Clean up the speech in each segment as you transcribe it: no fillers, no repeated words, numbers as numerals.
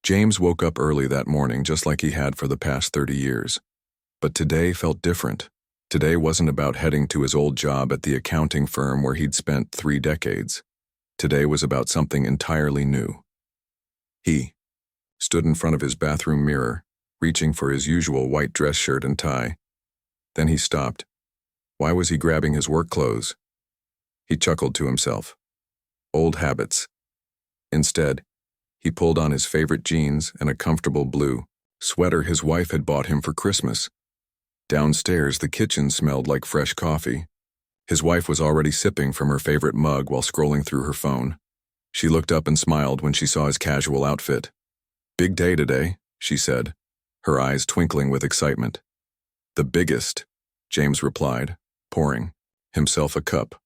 James woke up early that morning just like he had for the past 30 years. But today felt different. Today wasn't about heading to his old job at the accounting firm where he'd spent 3 decades. Today was about something entirely new. He stood in front of his bathroom mirror, reaching for his usual white dress shirt and tie. Then he stopped. Why was he grabbing his work clothes? He chuckled to himself. Old habits. Instead, he pulled on his favorite jeans and a comfortable blue sweater his wife had bought him for Christmas. Downstairs, the kitchen smelled like fresh coffee. His wife was already sipping from her favorite mug while scrolling through her phone. She looked up and smiled when she saw his casual outfit. "Big day today," she said, her eyes twinkling with excitement. "The biggest," James replied, pouring himself a cup.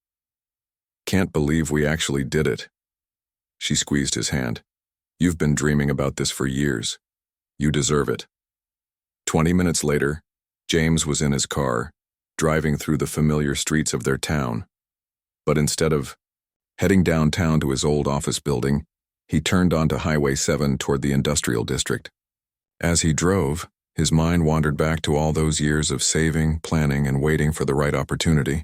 "Can't believe we actually did it." She squeezed his hand. "You've been dreaming about this for years. You deserve it." 20 minutes later, James was in his car, driving through the familiar streets of their town. But instead of heading downtown to his old office building, he turned onto Highway 7 toward the industrial district. As he drove, his mind wandered back to all those years of saving, planning, and waiting for the right opportunity.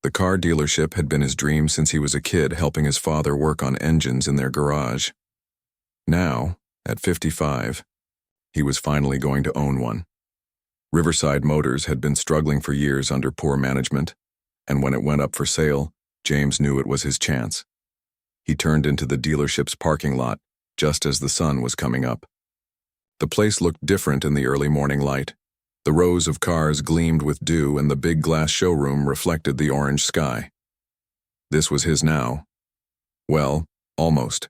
The car dealership had been his dream since he was a kid, helping his father work on engines in their garage. Now, at 55, he was finally going to own one. Riverside Motors had been struggling for years under poor management, and when it went up for sale, James knew it was his chance. He turned into the dealership's parking lot just as the sun was coming up. The place looked different in the early morning light. The rows of cars gleamed with dew and the big glass showroom reflected the orange sky. This was his now. Well, almost.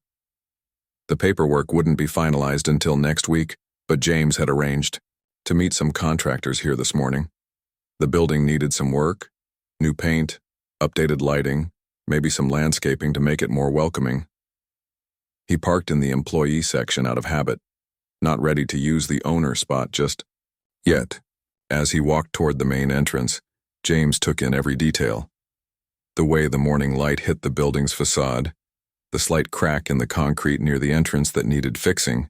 The paperwork wouldn't be finalized until next week, but James had arranged to meet some contractors here this morning. The building needed some work, new paint, updated lighting, maybe some landscaping to make it more welcoming. He parked in the employee section out of habit, not ready to use the owner spot just yet. As he walked toward the main entrance, James took in every detail. The way the morning light hit the building's facade, the slight crack in the concrete near the entrance that needed fixing,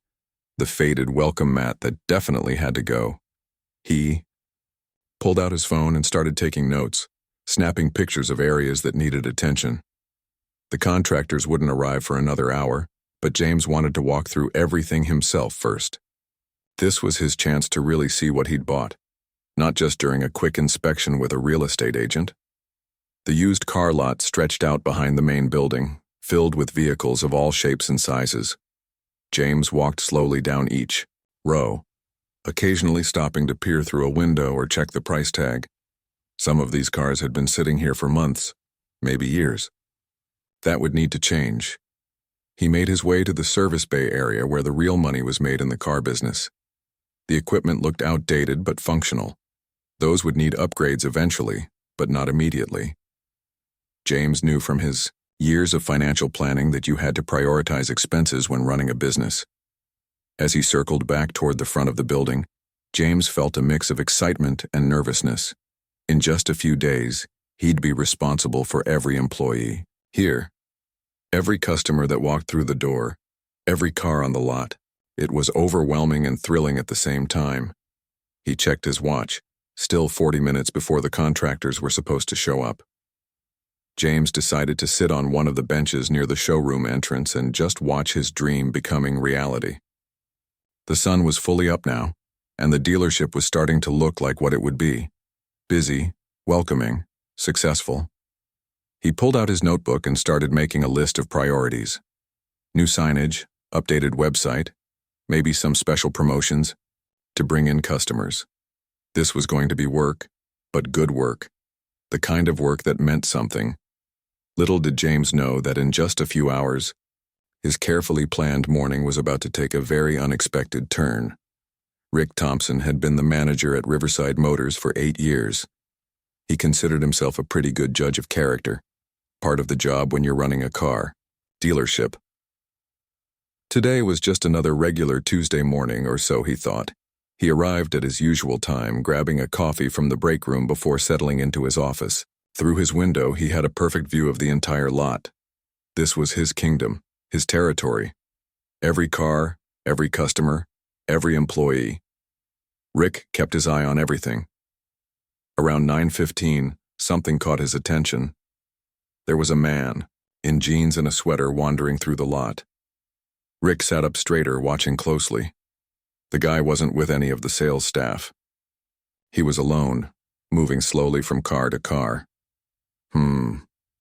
the faded welcome mat that definitely had to go. He pulled out his phone and started taking notes, snapping pictures of areas that needed attention. The contractors wouldn't arrive for another hour, but James wanted to walk through everything himself first. This was his chance to really see what he'd bought, not just during a quick inspection with a real estate agent. The used car lot stretched out behind the main building, filled with vehicles of all shapes and sizes. James walked slowly down each row, occasionally stopping to peer through a window or check the price tag. Some of these cars had been sitting here for months, maybe years. That would need to change. He made his way to the service bay area where the real money was made in the car business. The equipment looked outdated but functional. Those would need upgrades eventually, but not immediately. James knew from his years of financial planning that you had to prioritize expenses when running a business. As he circled back toward the front of the building, James felt a mix of excitement and nervousness. In just a few days, he'd be responsible for every employee here. Every customer that walked through the door, every car on the lot. It was overwhelming and thrilling at the same time. He checked his watch, still 40 minutes before the contractors were supposed to show up. James decided to sit on one of the benches near the showroom entrance and just watch his dream becoming reality. The sun was fully up now, and the dealership was starting to look like what it would be. Busy, welcoming, successful. He pulled out his notebook and started making a list of priorities. New signage, updated website, maybe some special promotions to bring in customers. This was going to be work, but good work. The kind of work that meant something. Little did James know that in just a few hours, his carefully planned morning was about to take a very unexpected turn. Rick Thompson had been the manager at Riverside Motors for 8 years. He considered himself a pretty good judge of character, part of the job when you're running a car dealership. Today was just another regular Tuesday morning, or so he thought. He arrived at his usual time, grabbing a coffee from the break room before settling into his office. Through his window, he had a perfect view of the entire lot. This was his kingdom, his territory. Every car, every customer, every employee. Rick kept his eye on everything. Around 9:15, something caught his attention. There was a man, in jeans and a sweater, wandering through the lot. Rick sat up straighter, watching closely. The guy wasn't with any of the sales staff. He was alone, moving slowly from car to car.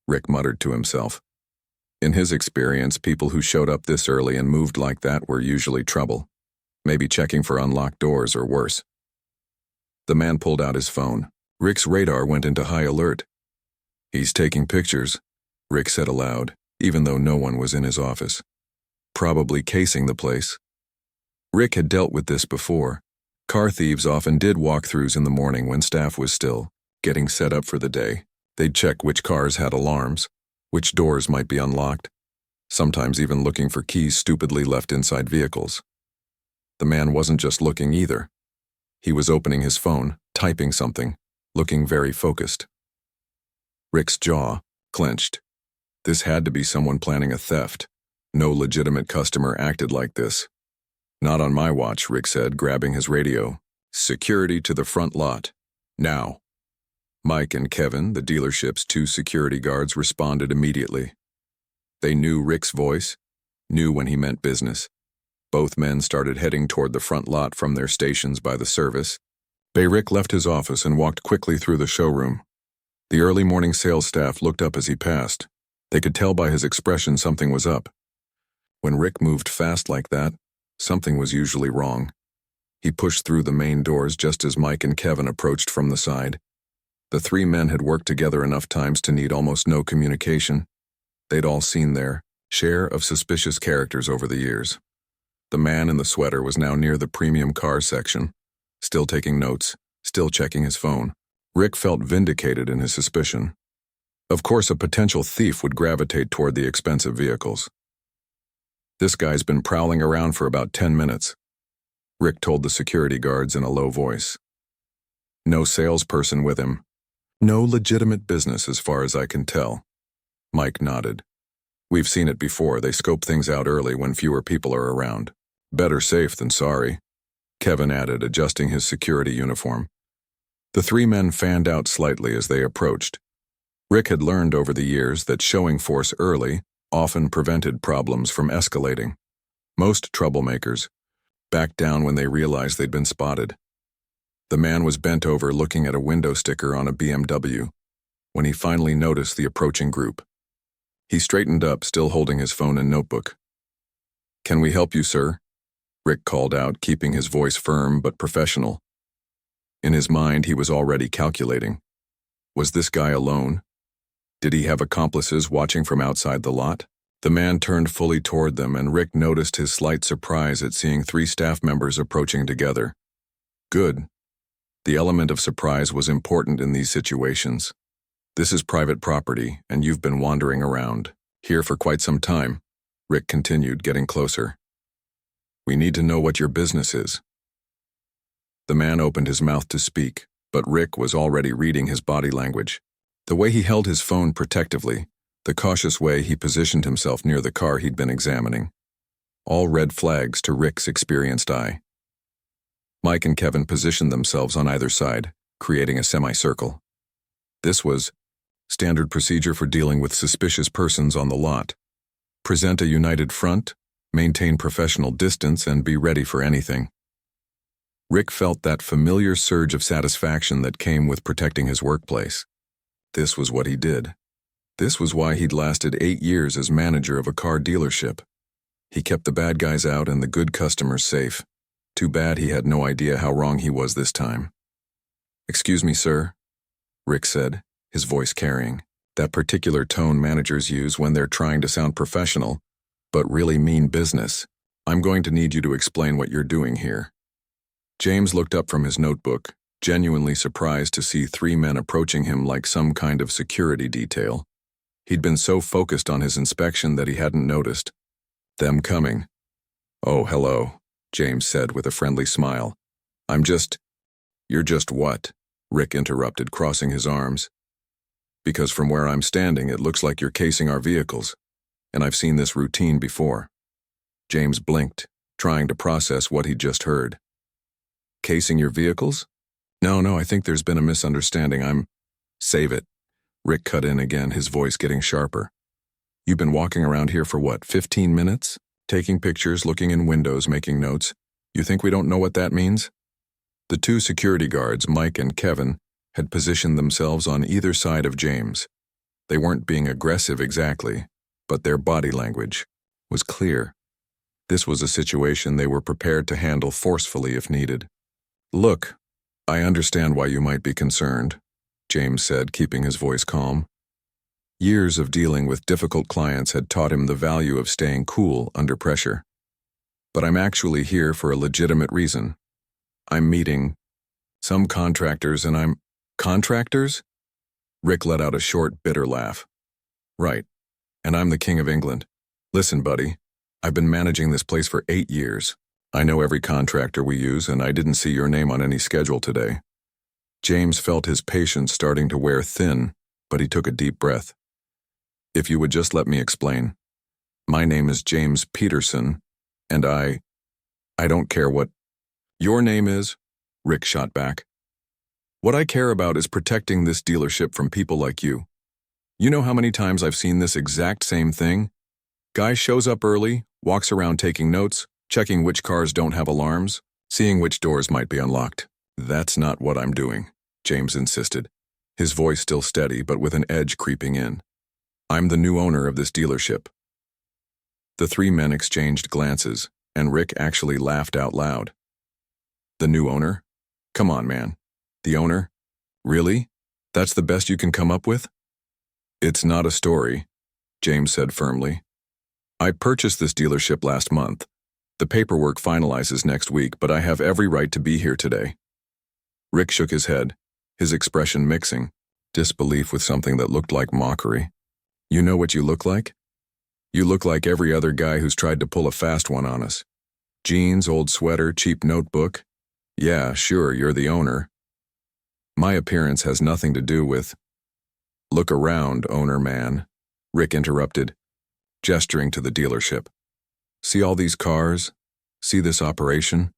Rick muttered to himself. In his experience, people who showed up this early and moved like that were usually trouble, maybe checking for unlocked doors or worse. The man pulled out his phone. Rick's radar went into high alert. "He's taking pictures," Rick said aloud, even though no one was in his office. "Probably casing the place." Rick had dealt with this before. Car thieves often did walkthroughs in the morning when staff was still getting set up for the day. They'd check which cars had alarms, which doors might be unlocked, sometimes even looking for keys stupidly left inside vehicles. The man wasn't just looking either. He was opening his phone, typing something, looking very focused. Rick's jaw clenched. This had to be someone planning a theft. No legitimate customer acted like this. "Not on my watch," Rick said, grabbing his radio. "Security to the front lot. Now." Mike and Kevin, the dealership's 2 security guards, responded immediately. They knew Rick's voice, knew when he meant business. Both men started heading toward the front lot from their stations by the service. Rick left his office and walked quickly through the showroom. The early morning sales staff looked up as he passed. They could tell by his expression something was up. When Rick moved fast like that, something was usually wrong. He pushed through the main doors just as Mike and Kevin approached from the side. The 3 men had worked together enough times to need almost no communication. They'd all seen their share of suspicious characters over the years. The man in the sweater was now near the premium car section, still taking notes, still checking his phone. Rick felt vindicated in his suspicion. Of course, a potential thief would gravitate toward the expensive vehicles. "This guy's been prowling around for about 10 minutes, Rick told the security guards in a low voice. "No salesperson with him. No legitimate business as far as I can tell." Mike nodded. "We've seen it before. They scope things out early when fewer people are around. Better safe than sorry," Kevin added, adjusting his security uniform. The 3 men fanned out slightly as they approached. Rick had learned over the years that showing force early often prevented problems from escalating. Most troublemakers backed down when they realized they'd been spotted. The man was bent over looking at a window sticker on a BMW when he finally noticed the approaching group. He straightened up, still holding his phone and notebook. "Can we help you, sir?" Rick called out, keeping his voice firm but professional. In his mind, he was already calculating. Was this guy alone? Did he have accomplices watching from outside the lot? The man turned fully toward them, and Rick noticed his slight surprise at seeing 3 staff members approaching together. Good. The element of surprise was important in these situations. "This is private property, and you've been wandering around here for quite some time," Rick continued, getting closer. "We need to know what your business is." The man opened his mouth to speak, but Rick was already reading his body language. The way he held his phone protectively, the cautious way he positioned himself near the car he'd been examining. All red flags to Rick's experienced eye. Mike and Kevin positioned themselves on either side, creating a semicircle. This was standard procedure for dealing with suspicious persons on the lot. Present a united front, maintain professional distance, and be ready for anything. Rick felt that familiar surge of satisfaction that came with protecting his workplace. This was what he did. This was why he'd lasted 8 years as manager of a car dealership. He kept the bad guys out and the good customers safe. Too bad he had no idea how wrong he was this time. "Excuse me, sir," Rick said, his voice carrying that particular tone managers use when they're trying to sound professional, but really mean business. "I'm going to need you to explain what you're doing here." James looked up from his notebook, genuinely surprised to see 3 men approaching him like some kind of security detail. He'd been so focused on his inspection that he hadn't noticed them coming. "Oh, hello," James said with a friendly smile. You're just what?" Rick interrupted, crossing his arms. "Because from where I'm standing, it looks like you're casing our vehicles, and I've seen this routine before." James blinked, trying to process what he'd just heard. Casing your vehicles? No, I think there's been a misunderstanding. Save it. Rick cut in again, his voice getting sharper. You've been walking around here for what, 15 minutes? Taking pictures, looking in windows, making notes. You think we don't know what that means? The two security guards, Mike and Kevin, had positioned themselves on either side of James. They weren't being aggressive exactly, but their body language was clear. This was a situation they were prepared to handle forcefully if needed. Look, I understand why you might be concerned, James said, keeping his voice calm. Years of dealing with difficult clients had taught him the value of staying cool under pressure. But I'm actually here for a legitimate reason. I'm meeting some contractors and Contractors? Rick let out a short, bitter laugh. Right. And I'm the King of England. Listen, buddy, I've been managing this place for 8 years. I know every contractor we use, and I didn't see your name on any schedule today. James felt his patience starting to wear thin, but he took a deep breath. If you would just let me explain. My name is James Peterson, and I don't care what your name is, Rick shot back. What I care about is protecting this dealership from people like you. You know how many times I've seen this exact same thing? Guy shows up early, walks around taking notes, checking which cars don't have alarms, seeing which doors might be unlocked. That's not what I'm doing, James insisted, his voice still steady but with an edge creeping in. I'm the new owner of this dealership. The three men exchanged glances, and Rick actually laughed out loud. The new owner? Come on, man. The owner? Really? That's the best you can come up with? It's not a story, James said firmly. I purchased this dealership last month. The paperwork finalizes next week, but I have every right to be here today. Rick shook his head, his expression mixing, disbelief with something that looked like mockery. You know what you look like? You look like every other guy who's tried to pull a fast one on us. Jeans, old sweater, cheap notebook. Yeah, sure, you're the owner. My appearance has nothing to do with... Look around, owner man, Rick interrupted, gesturing to the dealership. See all these cars? See this operation?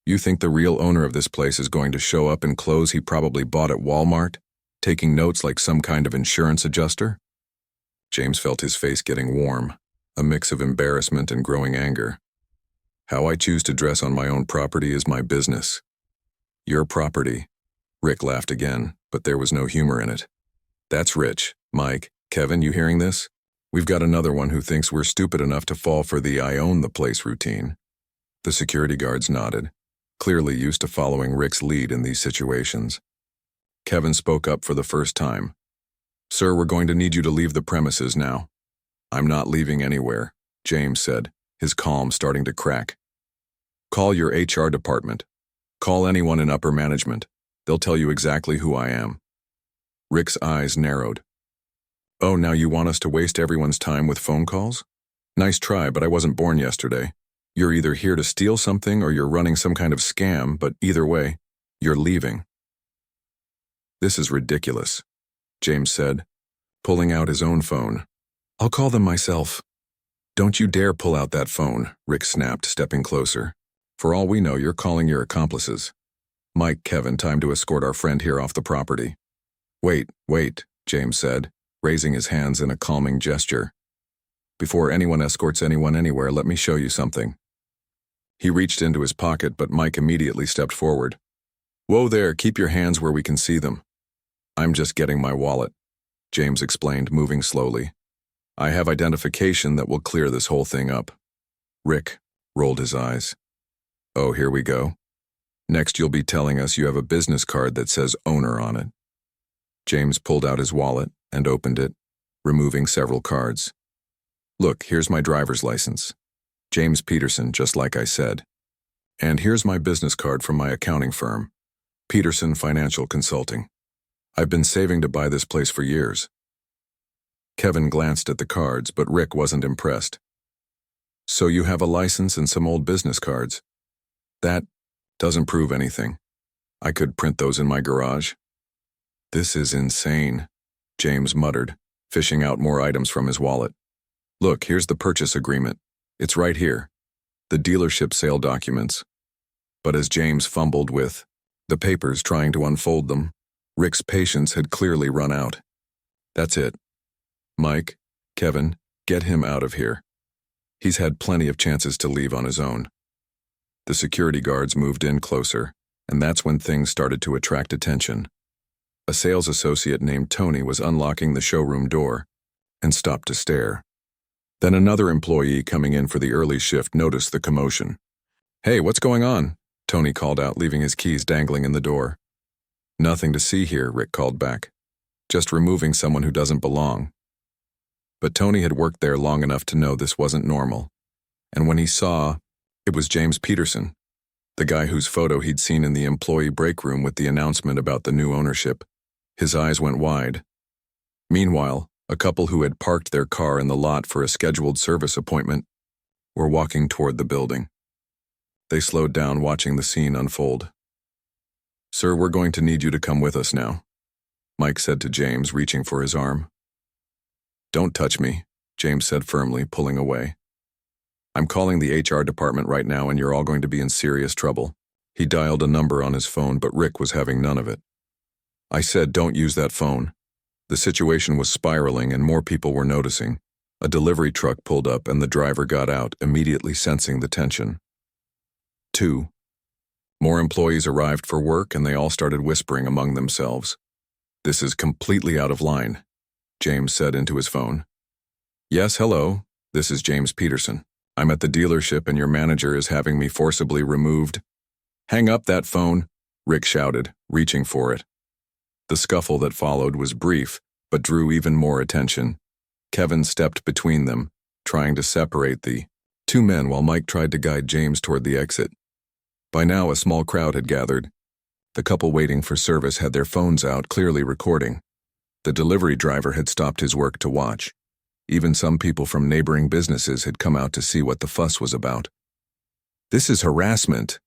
You think the real owner of this place is going to show up in clothes he probably bought at Walmart, taking notes like some kind of insurance adjuster? James felt his face getting warm, a mix of embarrassment and growing anger. How I choose to dress on my own property is my business. Your property. Rick laughed again, but there was no humor in it. That's rich. Mike, Kevin, you hearing this? We've got another one who thinks we're stupid enough to fall for the I own the place routine. The security guards nodded, clearly used to following Rick's lead in these situations. Kevin spoke up for the first time. Sir, we're going to need you to leave the premises now. I'm not leaving anywhere, James said, his calm starting to crack. Call your HR department. Call anyone in upper management. They'll tell you exactly who I am. Rick's eyes narrowed. Oh, now you want us to waste everyone's time with phone calls? Nice try, but I wasn't born yesterday. You're either here to steal something or you're running some kind of scam, but either way, you're leaving. This is ridiculous, James said, pulling out his own phone. I'll call them myself. Don't you dare pull out that phone, Rick snapped, stepping closer. For all we know, you're calling your accomplices. Mike, Kevin, time to escort our friend here off the property. Wait, James said, raising his hands in a calming gesture. Before anyone escorts anyone anywhere, let me show you something. He reached into his pocket, but Mike immediately stepped forward. Whoa there, keep your hands where we can see them. I'm just getting my wallet, James explained, moving slowly. I have identification that will clear this whole thing up. Rick rolled his eyes. Oh, here we go. Next, you'll be telling us you have a business card that says owner on it. James pulled out his wallet and opened it, removing several cards. Look, here's my driver's license. James Peterson, just like I said. And here's my business card from my accounting firm, Peterson Financial Consulting. I've been saving to buy this place for years. Kevin glanced at the cards, but Rick wasn't impressed. So you have a license and some old business cards. That doesn't prove anything. I could print those in my garage. This is insane, James muttered, fishing out more items from his wallet. Look, here's the purchase agreement. It's right here. the dealership sale documents. But as James fumbled with the papers trying to unfold them, Rick's patience had clearly run out. That's it. Mike, Kevin, get him out of here. He's had plenty of chances to leave on his own. The security guards moved in closer, and that's when things started to attract attention. A sales associate named Tony was unlocking the showroom door and stopped to stare. Then another employee coming in for the early shift noticed the commotion. "Hey, what's going on?" Tony called out, leaving his keys dangling in the door. "Nothing to see here," Rick called back. "Just removing someone who doesn't belong." But Tony had worked there long enough to know this wasn't normal. And when he saw, it was James Peterson, the guy whose photo he'd seen in the employee break room with the announcement about the new ownership, his eyes went wide. Meanwhile, a couple who had parked their car in the lot for a scheduled service appointment were walking toward the building. They slowed down, watching the scene unfold. "Sir, we're going to need you to come with us now," Mike said to James, reaching for his arm. "Don't touch me," James said firmly, pulling away. "I'm calling the HR department right now and you're all going to be in serious trouble." He dialed a number on his phone, but Rick was having none of it. "I said don't use that phone." The situation was spiraling and more people were noticing. A delivery truck pulled up and the driver got out, immediately sensing the tension. 2. More employees arrived for work and they all started whispering among themselves. "This is completely out of line," James said into his phone. "Yes, hello, this is James Peterson. I'm at the dealership and your manager is having me forcibly removed." "Hang up that phone," Rick shouted, reaching for it. The scuffle that followed was brief, but drew even more attention. Kevin stepped between them, trying to separate the two men while Mike tried to guide James toward the exit. By now, a small crowd had gathered. The couple waiting for service had their phones out, clearly recording. The delivery driver had stopped his work to watch. Even some people from neighboring businesses had come out to see what the fuss was about. "This is harassment,"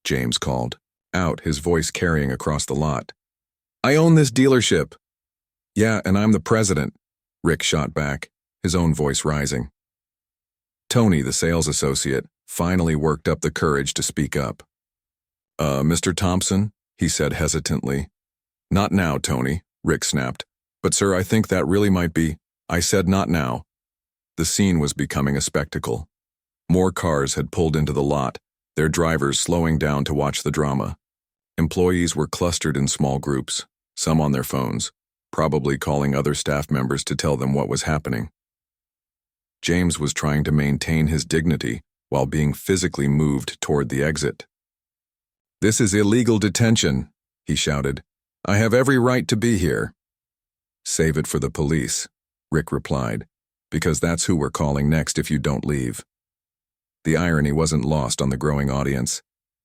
James called out, his voice carrying across the lot. "I own this dealership." "Yeah, and I'm the president," Rick shot back, his own voice rising. Tony, the sales associate, finally worked up the courage to speak up. Mr. Thompson," he said hesitantly. "Not now, Tony," Rick snapped. "But sir, I think that really might be—" "I said not now." The scene was becoming a spectacle. More cars had pulled into the lot, their drivers slowing down to watch the drama. Employees were clustered in small groups, some on their phones, probably calling other staff members to tell them what was happening. James was trying to maintain his dignity while being physically moved toward the exit. "This is illegal detention," he shouted. "I have every right to be here." "Save it for the police," Rick replied, "because that's who we're calling next if you don't leave." The irony wasn't lost on the growing audience.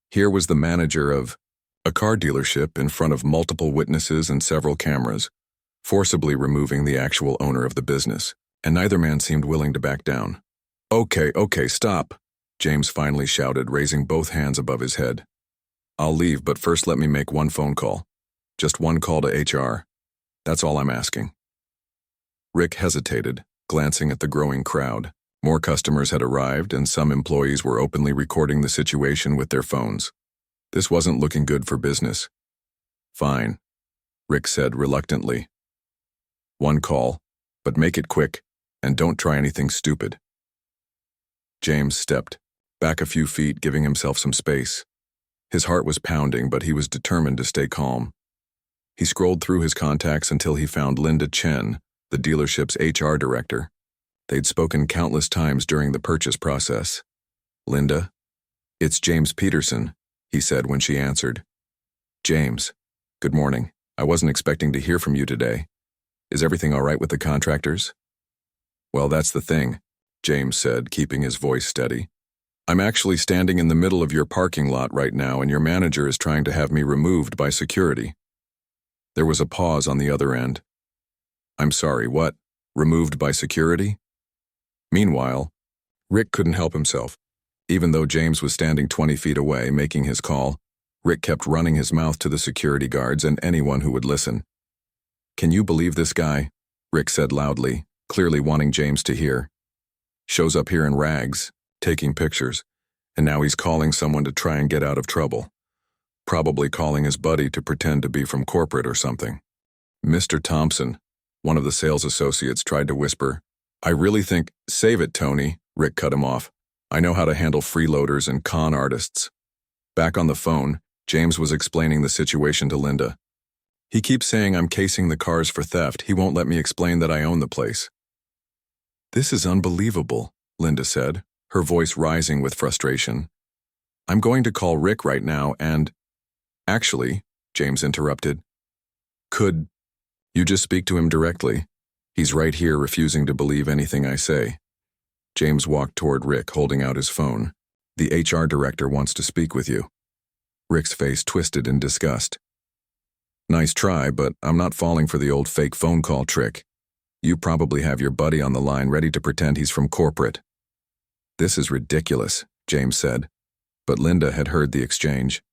Here was the manager of a car dealership in front of multiple witnesses and several cameras, forcibly removing the actual owner of the business, and neither man seemed willing to back down. Okay, stop," James finally shouted, raising both hands above his head. "I'll leave, but first let me make one phone call. Just one call to HR. That's all I'm asking." Rick hesitated, glancing at the growing crowd. More customers had arrived, and some employees were openly recording the situation with their phones. This wasn't looking good for business. "Fine," Rick said reluctantly. "One call, but make it quick, and don't try anything stupid." James stepped back a few feet, giving himself some space. His heart was pounding, but he was determined to stay calm. He scrolled through his contacts until he found Linda Chen, the dealership's HR director. They'd spoken countless times during the purchase process. "Linda, it's James Peterson," he said when she answered. "James, good morning. I wasn't expecting to hear from you today. Is everything all right with the contractors?" "Well, that's the thing," James said, keeping his voice steady. "I'm actually standing in the middle of your parking lot right now, and your manager is trying to have me removed by security." There was a pause on the other end. "I'm sorry, what? Removed by security?" Meanwhile, Rick couldn't help himself. Even though James was standing 20 feet away, making his call, Rick kept running his mouth to the security guards and anyone who would listen. "Can you believe this guy?" Rick said loudly, clearly wanting James to hear. "Shows up here in rags, taking pictures, And now he's calling someone to try and get out of trouble. Probably calling his buddy to pretend to be from corporate or something. Mr. Thompson, one of the sales associates, tried to whisper. I really think, save it, Tony, Rick cut him off. I know how to handle freeloaders and con artists. Back on the phone, James was explaining the situation to Linda. He keeps saying I'm casing the cars for theft. He won't let me explain that I own the place. This is unbelievable, Linda said, her voice rising with frustration. I'm going to call Rick right now and… Actually, James interrupted. Could you just speak to him directly? He's right here refusing to believe anything I say. James walked toward Rick, holding out his phone. The HR director wants to speak with you. Rick's face twisted in disgust. Nice try, but I'm not falling for the old fake phone call trick. You probably have your buddy on the line ready to pretend he's from corporate. This is ridiculous, James said, but Linda had heard the exchange.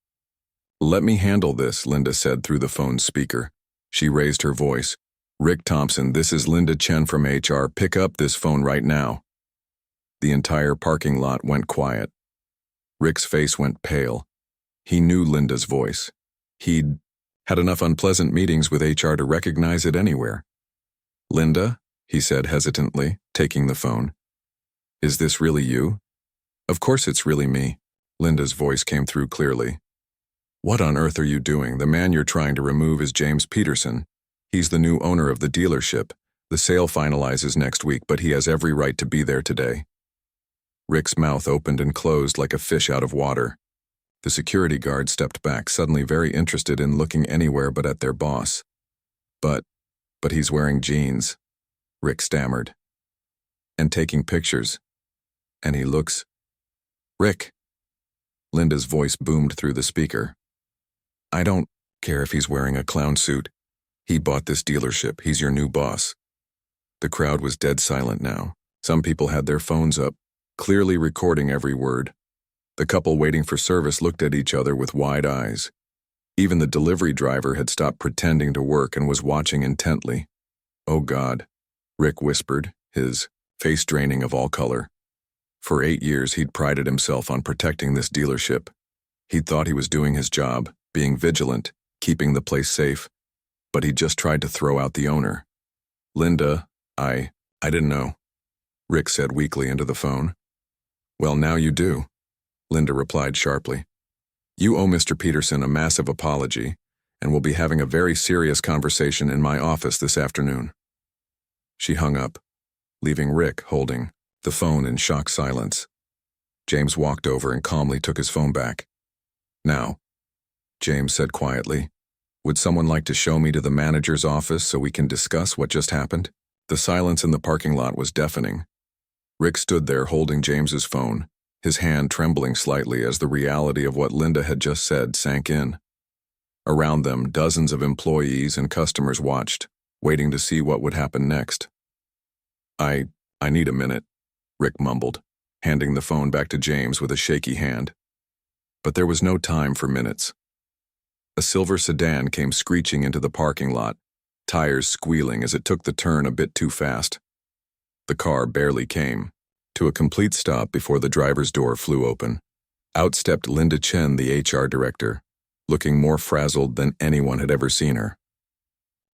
Let me handle this, Linda said through the phone's speaker. She raised her voice. Rick Thompson, this is Linda Chen from HR. Pick up this phone right now. The entire parking lot went quiet. Rick's face went pale. He knew Linda's voice. He'd had enough unpleasant meetings with HR to recognize it anywhere. Linda, he said hesitantly, taking the phone. Is this really you? Of course it's really me. Linda's voice came through clearly. What on earth are you doing? The man you're trying to remove is James Peterson. He's the new owner of the dealership. The sale finalizes next week, but he has every right to be there today. Rick's mouth opened and closed like a fish out of water. The security guard stepped back, suddenly very interested in looking anywhere but at their boss. But he's wearing jeans, Rick stammered. And taking pictures. And he looks… Rick. Linda's voice boomed through the speaker. I don't care if he's wearing a clown suit. He bought this dealership. He's your new boss. The crowd was dead silent now. Some people had their phones up, clearly recording every word. The couple waiting for service looked at each other with wide eyes. Even the delivery driver had stopped pretending to work and was watching intently. Oh God, Rick whispered, his face draining of all color. For 8 years he'd prided himself on protecting this dealership. He'd thought he was doing his job, being vigilant, keeping the place safe, but he just tried to throw out the owner. Linda, I didn't know, Rick said weakly into the phone. Well, now you do, Linda replied sharply. You owe Mr. Peterson a massive apology, and we'll be having a very serious conversation in my office this afternoon. She hung up, leaving Rick holding the phone in shocked silence. James walked over and calmly took his phone back. Now, James said quietly, would someone like to show me to the manager's office so we can discuss what just happened? The silence in the parking lot was deafening. Rick stood there holding James's phone, his hand trembling slightly as the reality of what Linda had just said sank in. Around them, dozens of employees and customers watched, waiting to see what would happen next. I need a minute, Rick mumbled, handing the phone back to James with a shaky hand. But there was no time for minutes. A silver sedan came screeching into the parking lot, tires squealing as it took the turn a bit too fast. The car barely came to a complete stop before the driver's door flew open. Out stepped Linda Chen, the HR director, looking more frazzled than anyone had ever seen her.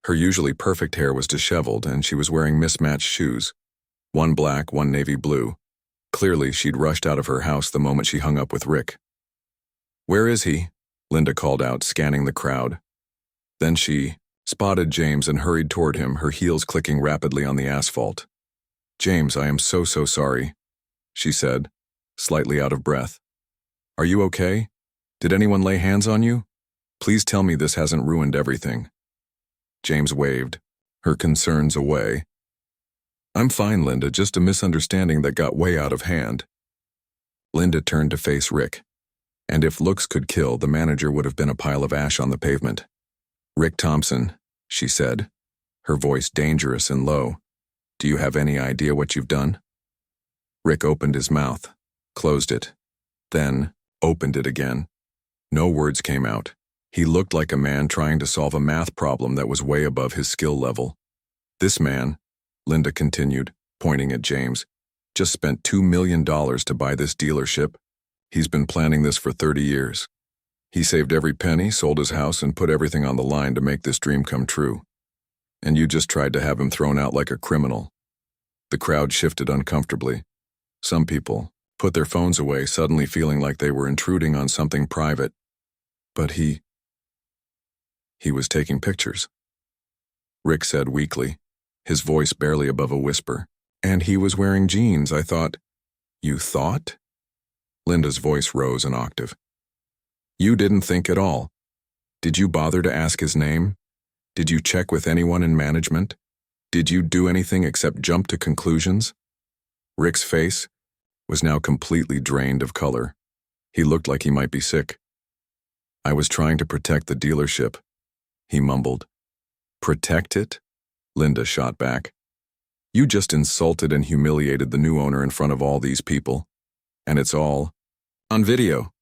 Her usually perfect hair was disheveled, and she was wearing mismatched shoes, one black, one navy blue. Clearly, she'd rushed out of her house the moment she hung up with Rick. Where is he? Linda called out, scanning the crowd. Then she spotted James and hurried toward him, her heels clicking rapidly on the asphalt. James, I am so sorry, she said, slightly out of breath. Are you okay? Did anyone lay hands on you? Please tell me this hasn't ruined everything. James waved, her concerns away. I'm fine, Linda, just a misunderstanding that got way out of hand. Linda turned to face Rick. And if looks could kill, the manager would have been a pile of ash on the pavement. Rick Thompson, she said, her voice dangerous and low. Do you have any idea what you've done? Rick opened his mouth, closed it, then opened it again. No words came out. He looked like a man trying to solve a math problem that was way above his skill level. This man, Linda continued, pointing at James, just spent $2 million to buy this dealership. He's been planning this for 30 years. He saved every penny, sold his house, and put everything on the line to make this dream come true. And you just tried to have him thrown out like a criminal. The crowd shifted uncomfortably. Some people put their phones away, suddenly feeling like they were intruding on something private. But he was taking pictures. Rick said weakly, his voice barely above a whisper. And he was wearing jeans, I thought. You thought? Linda's voice rose an octave. You didn't think at all. Did you bother to ask his name? Did you check with anyone in management? Did you do anything except jump to conclusions? Rick's face was now completely drained of color. He looked like he might be sick. I was trying to protect the dealership, he mumbled. Protect it? Linda shot back. You just insulted and humiliated the new owner in front of all these people. And it's all on video.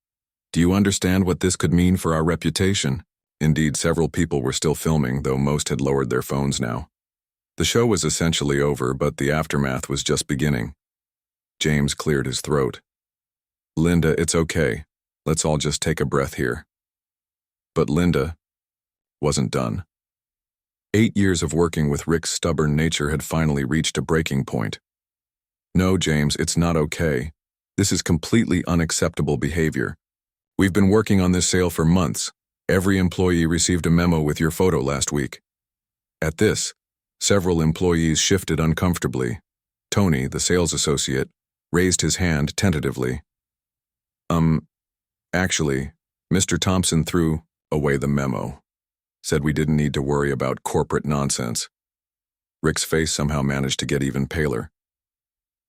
Do you understand what this could mean for our reputation? Indeed, several people were still filming, though most had lowered their phones now. The show was essentially over, but the aftermath was just beginning. James cleared his throat. Linda, it's okay. Let's all just take a breath here. But Linda wasn't done. 8 years of working with Rick's stubborn nature had finally reached a breaking point. No, James, it's not okay. This is completely unacceptable behavior. We've been working on this sale for months. Every employee received a memo with your photo last week. At this, several employees shifted uncomfortably. Tony, the sales associate, raised his hand tentatively. Actually, Mr. Thompson threw away the memo. Said we didn't need to worry about corporate nonsense. Rick's face somehow managed to get even paler.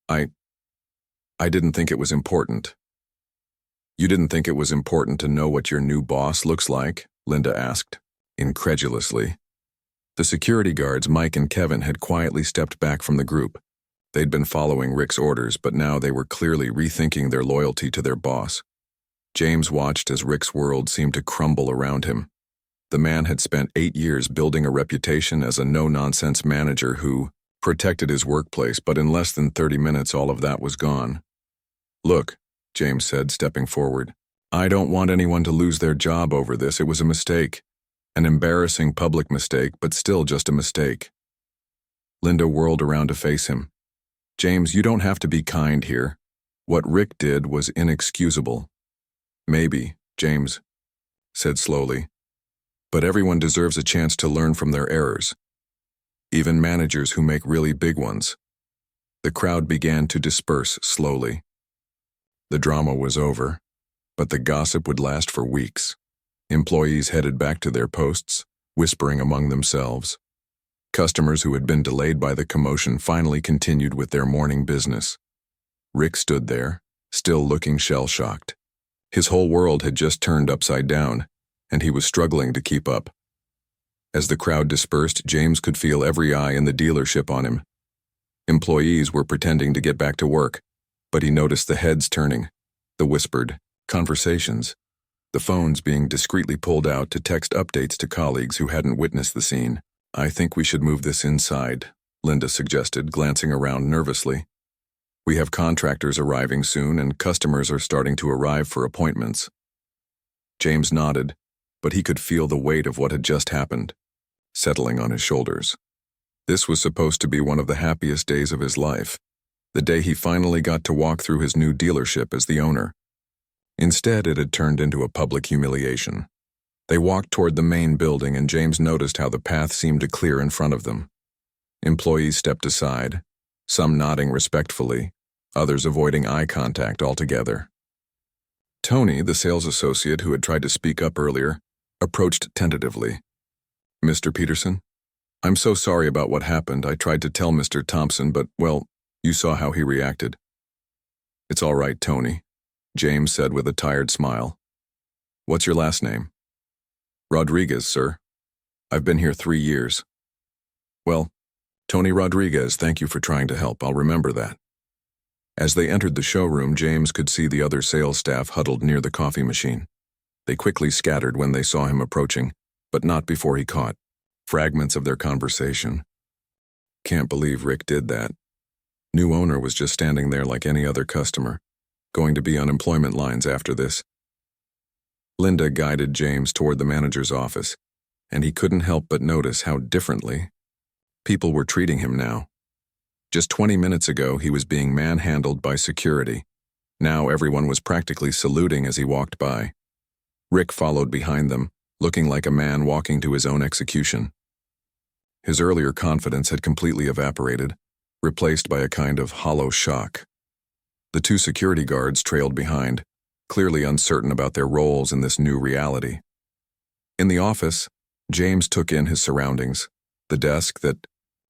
I didn't think it was important. You didn't think it was important to know what your new boss looks like? Linda asked, incredulously. The security guards, Mike and Kevin, had quietly stepped back from the group. They'd been following Rick's orders, but now they were clearly rethinking their loyalty to their boss. James watched as Rick's world seemed to crumble around him. The man had spent 8 years building a reputation as a no-nonsense manager who protected his workplace, but in less than 30 minutes all of that was gone. Look, James said, stepping forward. I don't want anyone to lose their job over this. It was a mistake. An embarrassing public mistake, but still just a mistake. Linda whirled around to face him. James, you don't have to be kind here. What Rick did was inexcusable. Maybe, James said slowly. But everyone deserves a chance to learn from their errors. Even managers who make really big ones. The crowd began to disperse slowly. The drama was over, but the gossip would last for weeks. Employees headed back to their posts, whispering among themselves. Customers who had been delayed by the commotion finally continued with their morning business. Rick stood there, still looking shell-shocked. His whole world had just turned upside down, and he was struggling to keep up. As the crowd dispersed, James could feel every eye in the dealership on him. Employees were pretending to get back to work, but he noticed the heads turning, the whispered conversations, the phones being discreetly pulled out to text updates to colleagues who hadn't witnessed the scene. I think we should move this inside, Linda suggested, glancing around nervously. We have contractors arriving soon, and customers are starting to arrive for appointments. James nodded, but he could feel the weight of what had just happened, settling on his shoulders. This was supposed to be one of the happiest days of his life, the day he finally got to walk through his new dealership as the owner. Instead, it had turned into a public humiliation. They walked toward the main building, and James noticed how the path seemed to clear in front of them. Employees stepped aside, some nodding respectfully, others avoiding eye contact altogether. Tony, the sales associate who had tried to speak up earlier, approached tentatively. Mr. Peterson, I'm so sorry about what happened. I tried to tell Mr. Thompson, but, well, you saw how he reacted. It's all right, Tony, James said with a tired smile. What's your last name? Rodriguez, sir. I've been here 3 years. Well, Tony Rodriguez, thank you for trying to help. I'll remember that. As they entered the showroom, James could see the other sales staff huddled near the coffee machine. They quickly scattered when they saw him approaching, but not before he caught fragments of their conversation. Can't believe Rick did that. New owner was just standing there like any other customer. Going to be unemployment lines after this. Linda guided James toward the manager's office, and he couldn't help but notice how differently people were treating him now. Just 20 minutes ago, he was being manhandled by security. Now everyone was practically saluting as he walked by. Rick followed behind them, looking like a man walking to his own execution. His earlier confidence had completely evaporated, replaced by a kind of hollow shock. The two security guards trailed behind, clearly uncertain about their roles in this new reality. In the office, James took in his surroundings, the desk that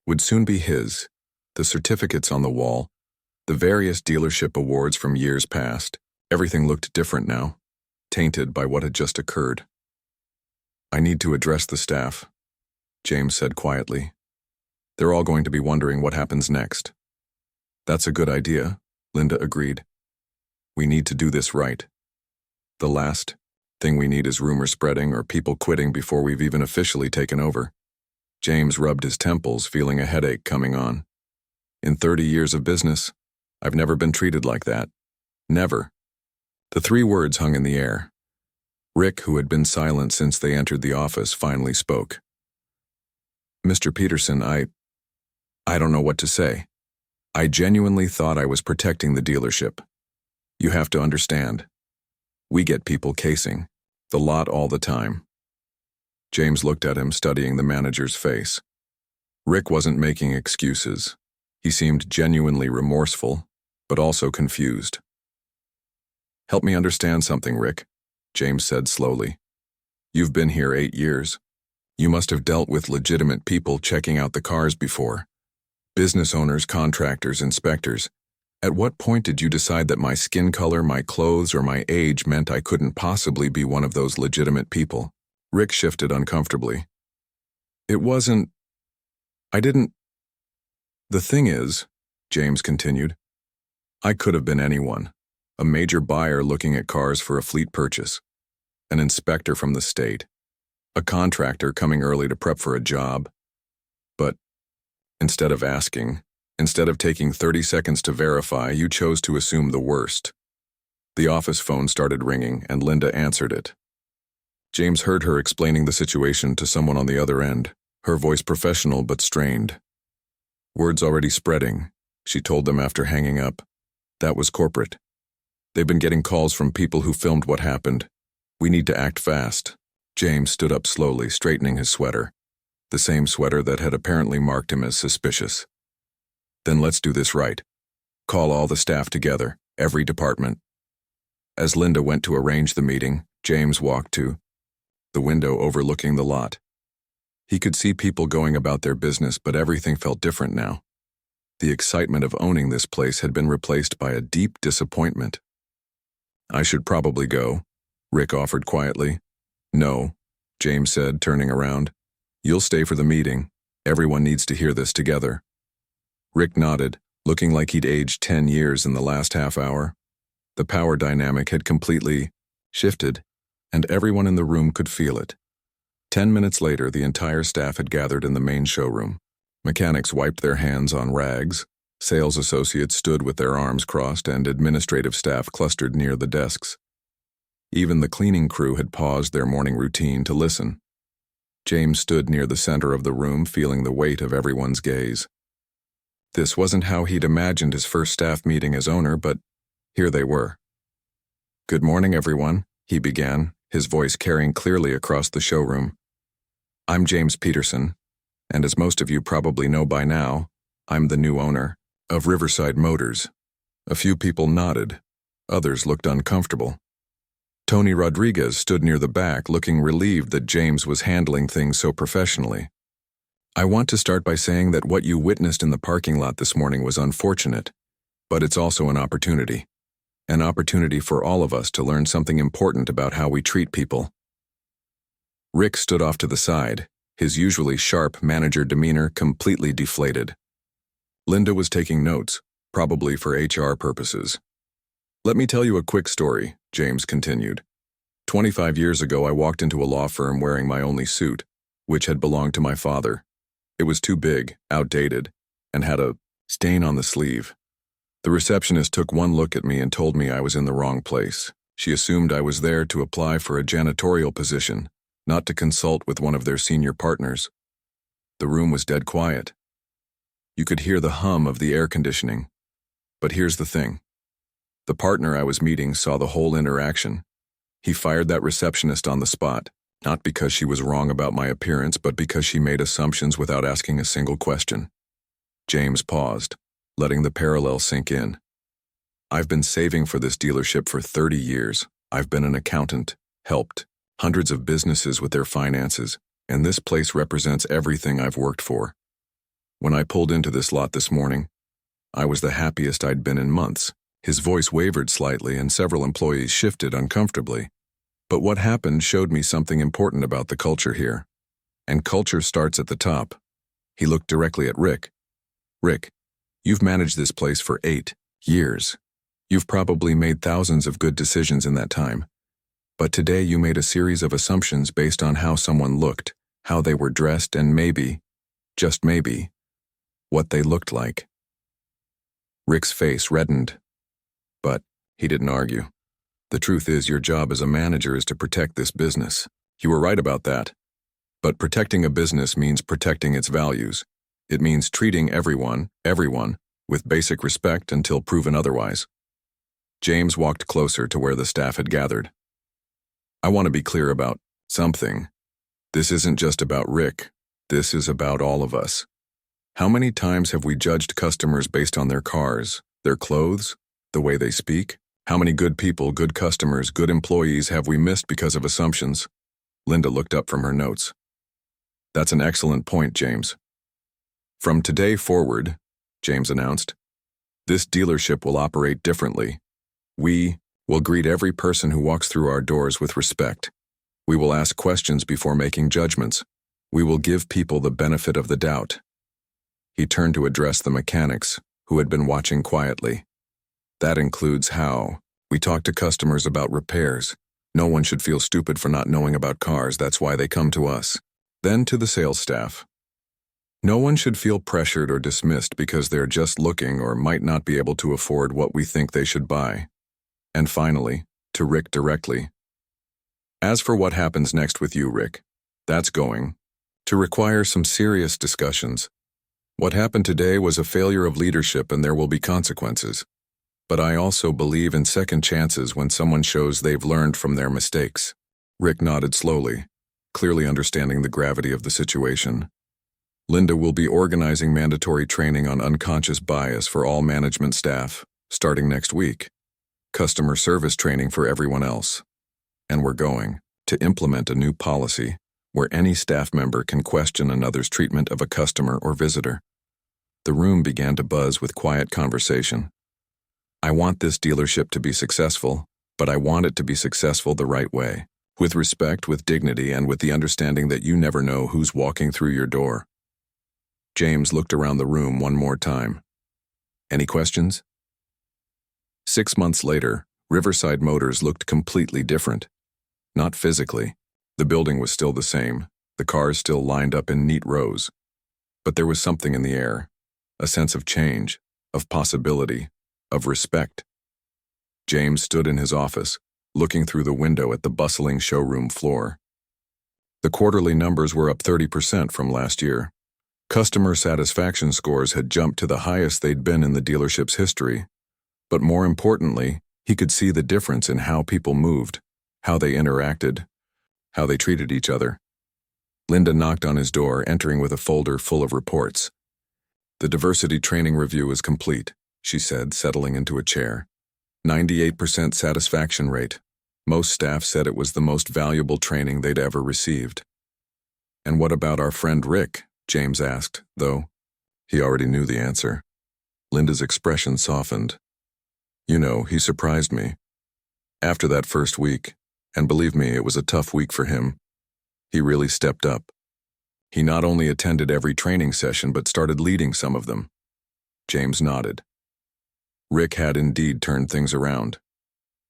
would soon be his, the certificates on the wall, the various dealership awards from years past. Everything looked different now, tainted by what had just occurred. "I need to address the staff," James said quietly. "They're all going to be wondering what happens next." "That's a good idea," Linda agreed. "We need to do this right. The last thing we need is rumor spreading or people quitting before we've even officially taken over." James rubbed his temples, feeling a headache coming on. "In 30 years of business, I've never been treated like that. Never." The three words hung in the air. Rick, who had been silent since they entered the office, finally spoke. "Mr. Peterson, I don't know what to say. I genuinely thought I was protecting the dealership. You have to understand. We get people casing the lot all the time." James looked at him, studying the manager's face. Rick wasn't making excuses. He seemed genuinely remorseful, but also confused. "Help me understand something, Rick," James said slowly. "You've been here 8 years. You must have dealt with legitimate people checking out the cars before. Business owners, contractors, inspectors. At what point did you decide that my skin color, my clothes, or my age meant I couldn't possibly be one of those legitimate people?" Rick shifted uncomfortably. I didn't. "The thing is," James continued, "I could have been anyone. A major buyer looking at cars for a fleet purchase. An inspector from the state. A contractor coming early to prep for a job. But instead of taking 30 seconds to verify, you chose to assume the worst." The office phone started ringing, and Linda answered it. James heard her explaining the situation to someone on the other end, her voice professional but strained. "Word's already spreading," she told them after hanging up. "That was corporate. They've been getting calls from people who filmed what happened. We need to act fast." James stood up slowly, straightening his sweater, the same sweater that had apparently marked him as suspicious. "Then let's do this right. Call all the staff together, every department." As Linda went to arrange the meeting, James walked to the window overlooking the lot. He could see people going about their business, but everything felt different now. The excitement of owning this place had been replaced by a deep disappointment. "I should probably go," Rick offered quietly. "No," James said, turning around. "You'll stay for the meeting. Everyone needs to hear this together." Rick nodded, looking like he'd aged 10 years in the last half hour. The power dynamic had completely shifted, and everyone in the room could feel it. 10 minutes later, the entire staff had gathered in the main showroom. Mechanics wiped their hands on rags, sales associates stood with their arms crossed, and administrative staff clustered near the desks. Even the cleaning crew had paused their morning routine to listen. James stood near the center of the room, feeling the weight of everyone's gaze. This wasn't how he'd imagined his first staff meeting as owner, but here they were. "Good morning, everyone," he began, his voice carrying clearly across the showroom. "I'm James Peterson, and as most of you probably know by now, I'm the new owner of Riverside Motors." A few people nodded. Others looked uncomfortable. Tony Rodriguez stood near the back, looking relieved that James was handling things so professionally. "I want to start by saying that what you witnessed in the parking lot this morning was unfortunate, but it's also an opportunity. An opportunity for all of us to learn something important about how we treat people." Rick stood off to the side, his usually sharp manager demeanor completely deflated. Linda was taking notes, probably for HR purposes. "Let me tell you a quick story," James continued. 25 years ago, I walked into a law firm wearing my only suit, which had belonged to my father. It was too big, outdated, and had a stain on the sleeve. The receptionist took one look at me and told me I was in the wrong place. She assumed I was there to apply for a janitorial position, not to consult with one of their senior partners. The room was dead quiet. You could hear the hum of the air conditioning. But here's the thing. The partner I was meeting saw the whole interaction. He fired that receptionist on the spot, not because she was wrong about my appearance, but because she made assumptions without asking a single question. James paused, letting the parallel sink in. I've been saving for this dealership for 30 years. I've been an accountant, helped hundreds of businesses with their finances, and this place represents everything I've worked for. When I pulled into this lot this morning, I was the happiest I'd been in months. His voice wavered slightly and several employees shifted uncomfortably. But what happened showed me something important about the culture here. And culture starts at the top. He looked directly at Rick. Rick, you've managed this place for 8 years. You've probably made thousands of good decisions in that time. But today you made a series of assumptions based on how someone looked, how they were dressed, and maybe, just maybe, what they looked like. Rick's face reddened. But he didn't argue. The truth is, your job as a manager is to protect this business. You were right about that. But protecting a business means protecting its values. It means treating everyone, with basic respect until proven otherwise. James walked closer to where the staff had gathered. I want to be clear about something. This isn't just about Rick. This is about all of us. How many times have we judged customers based on their cars, their clothes, the way they speak? How many good people, good customers, good employees have we missed because of assumptions? Linda looked up from her notes. That's an excellent point, James. From today forward, James announced, this dealership will operate differently. We will greet every person who walks through our doors with respect. We will ask questions before making judgments. We will give people the benefit of the doubt. He turned to address the mechanics, who had been watching quietly. That includes how we talk to customers about repairs. No one should feel stupid for not knowing about cars. That's why they come to us. Then to the sales staff. No one should feel pressured or dismissed because they're just looking or might not be able to afford what we think they should buy. And finally, to Rick directly. As for what happens next with you, Rick, that's going to require some serious discussions. What happened today was a failure of leadership and there will be consequences. But I also believe in second chances when someone shows they've learned from their mistakes. Rick nodded slowly, clearly understanding the gravity of the situation. Linda will be organizing mandatory training on unconscious bias for all management staff, starting next week. Customer service training for everyone else. And we're going to implement a new policy where any staff member can question another's treatment of a customer or visitor. The room began to buzz with quiet conversation. I want this dealership to be successful, but I want it to be successful the right way, with respect, with dignity, and with the understanding that you never know who's walking through your door. James looked around the room one more time. Any questions? 6 months later, Riverside Motors looked completely different. Not physically. The building was still the same, the cars still lined up in neat rows. But there was something in the air, a sense of change, of possibility, of respect. James stood in his office, looking through the window at the bustling showroom floor. The quarterly numbers were up 30% from last year. Customer satisfaction scores had jumped to the highest they'd been in the dealership's history. But more importantly, he could see the difference in how people moved, how they interacted, how they treated each other. Linda knocked on his door, entering with a folder full of reports. The diversity training review is complete, she said, settling into a chair. 98% satisfaction rate. Most staff said it was the most valuable training they'd ever received. And what about our friend Rick? James asked, though he already knew the answer. Linda's expression softened. You know, he surprised me. After that first week, and believe me, it was a tough week for him, he really stepped up. He not only attended every training session but started leading some of them. James nodded. Rick had indeed turned things around.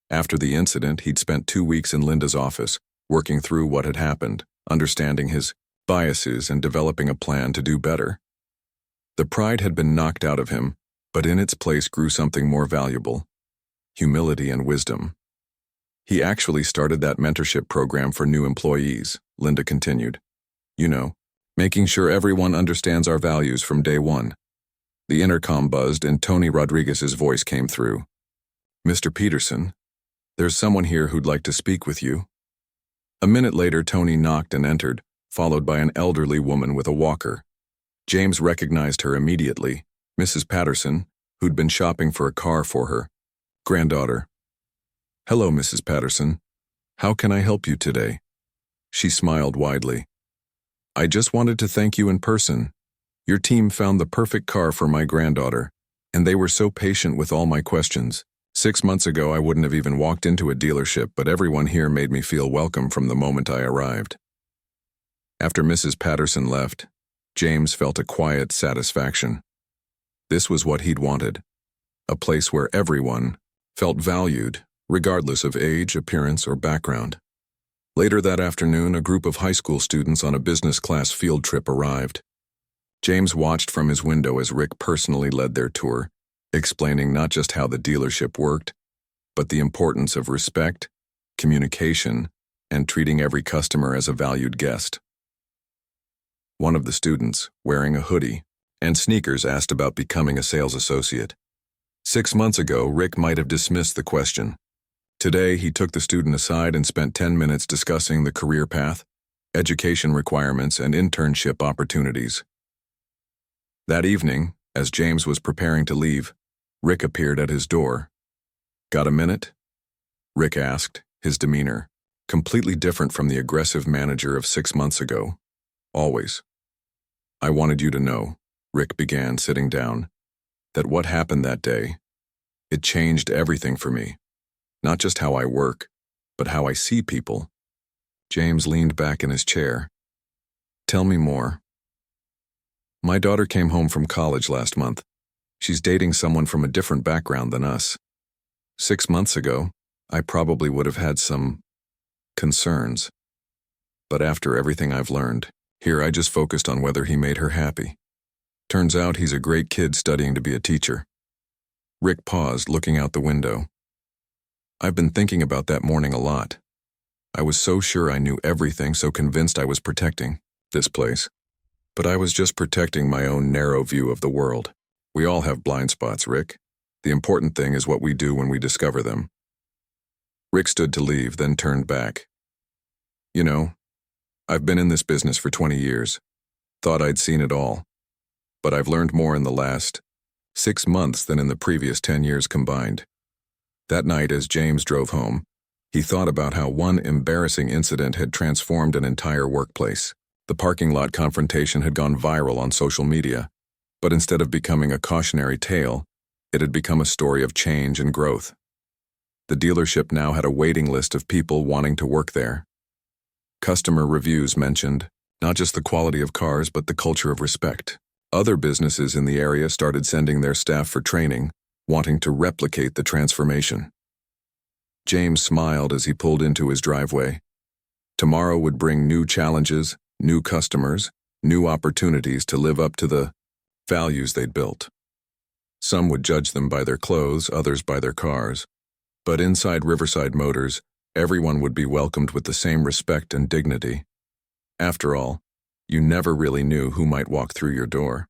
After the incident, he'd spent 2 weeks in Linda's office, working through what had happened, understanding his biases and developing a plan to do better. The pride had been knocked out of him, But in its place grew something more valuable: humility and wisdom. He actually started that mentorship program for new employees, Linda continued. You know, making sure everyone understands our values from day one. The intercom buzzed and Tony Rodriguez's voice came through. Mr. Peterson, there's someone here who'd like to speak with you. A minute later, Tony knocked and entered, followed by an elderly woman with a walker. James recognized her immediately, Mrs. Patterson, who'd been shopping for a car for her granddaughter. Hello, Mrs. Patterson. How can I help you today? She smiled widely. I just wanted to thank you in person. Your team found the perfect car for my granddaughter, and they were so patient with all my questions. 6 months ago, I wouldn't have even walked into a dealership, but everyone here made me feel welcome from the moment I arrived. After Mrs. Patterson left, James felt a quiet satisfaction. This was what he'd wanted: a place where everyone felt valued, regardless of age, appearance, or background. Later that afternoon, a group of high school students on a business class field trip arrived. James watched from his window as Rick personally led their tour, explaining not just how the dealership worked, but the importance of respect, communication, and treating every customer as a valued guest. One of the students, wearing a hoodie and sneakers, asked about becoming a sales associate. 6 months ago, Rick might have dismissed the question. Today, he took the student aside and spent 10 minutes discussing the career path, education requirements, and internship opportunities. That evening, as James was preparing to leave, Rick appeared at his door. Got a minute? Rick asked, his demeanor completely different from the aggressive manager of 6 months ago. Always. I wanted you to know, Rick began, sitting down, that what happened that day, it changed everything for me. Not just how I work, but how I see people. James leaned back in his chair. Tell me more. My daughter came home from college last month. She's dating someone from a different background than us. 6 months ago, I probably would have had some concerns. But after everything I've learned, here I just focused on whether he made her happy. Turns out he's a great kid studying to be a teacher. Rick paused, looking out the window. I've been thinking about that morning a lot. I was so sure I knew everything, so convinced I was protecting this place. But I was just protecting my own narrow view of the world. We all have blind spots, Rick. The important thing is what we do when we discover them. Rick stood to leave, then turned back. You know, I've been in this business for 20 years. Thought I'd seen it all. But I've learned more in the last 6 months than in the previous 10 years combined. That night, as James drove home, he thought about how one embarrassing incident had transformed an entire workplace. The parking lot confrontation had gone viral on social media, but instead of becoming a cautionary tale, it had become a story of change and growth. The dealership now had a waiting list of people wanting to work there. Customer reviews mentioned not just the quality of cars, but the culture of respect. Other businesses in the area started sending their staff for training, wanting to replicate the transformation. James smiled as he pulled into his driveway. Tomorrow would bring new challenges, new customers, new opportunities to live up to the values they'd built. Some would judge them by their clothes, others by their cars. But inside Riverside Motors, everyone would be welcomed with the same respect and dignity. After all, you never really knew who might walk through your door.